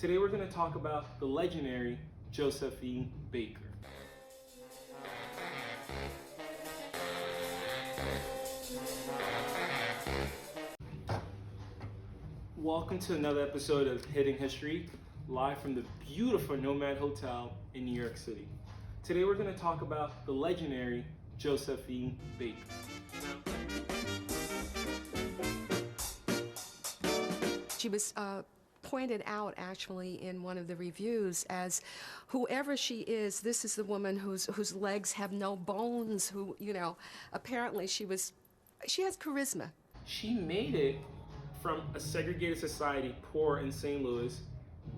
Today we're going to talk about the legendary Josephine Baker. Welcome to another episode of Hidden History, live from the beautiful Nomad Hotel in New York City. Today we're going to talk about the legendary Josephine Baker. She was pointed out actually in one of the reviews as whoever she is, this is the woman whose legs have no bones, who, you know, apparently she has charisma. She made it from a segregated society, poor in St. Louis,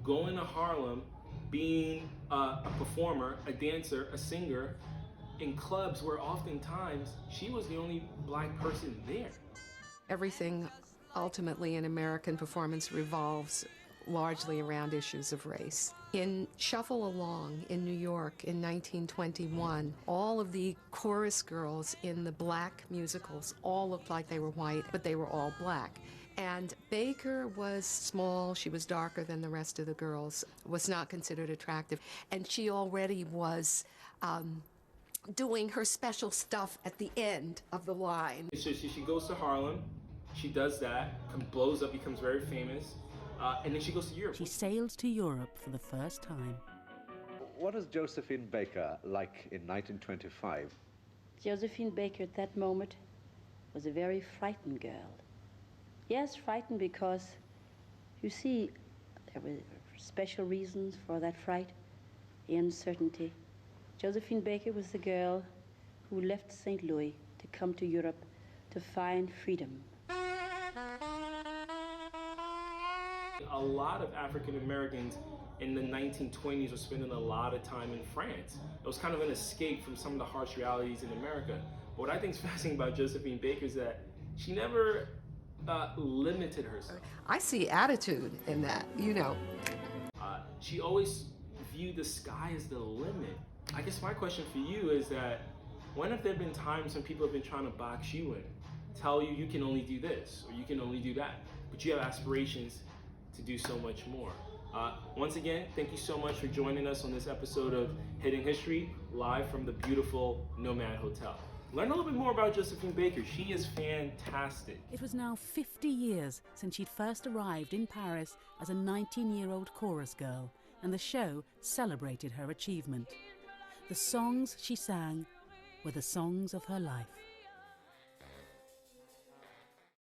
going to Harlem, being a performer, a dancer, a singer, in clubs where oftentimes she was the only black person there. Everything ultimately in American performance revolves largely around issues of race. In Shuffle Along in New York in 1921, all of the chorus girls in the black musicals all looked like they were white, but they were all black. And Baker was small, she was darker than the rest of the girls, was not considered attractive, and she already was doing her special stuff at the end of the line. So she goes to Harlem, she does that, blows up, becomes very famous, and then she goes to Europe. She sailed to Europe for the first time. What was Josephine Baker like in 1925? Josephine Baker at that moment was a very frightened girl. Yes, frightened because, you see, there were special reasons for that fright, the uncertainty. Josephine Baker was the girl who left St. Louis to come to Europe to find freedom. A lot of African Americans in the 1920s were spending a lot of time in France. It was kind of an escape from some of the harsh realities in America. But what I think is fascinating about Josephine Baker is that she never limited herself. I see attitude in that, you know. She always viewed the sky as the limit. I guess my question for you is that when have there been times when people have been trying to box you in, tell you can only do this or you can only do that, but you have aspirations to do so much more? Once again, thank you so much for joining us on this episode of Hidden History, live from the beautiful Nomad Hotel. Learn a little bit more about Josephine Baker. She is fantastic. It was now 50 years since she'd first arrived in Paris as a 19-year-old chorus girl, and the show celebrated her achievement. The songs she sang were the songs of her life.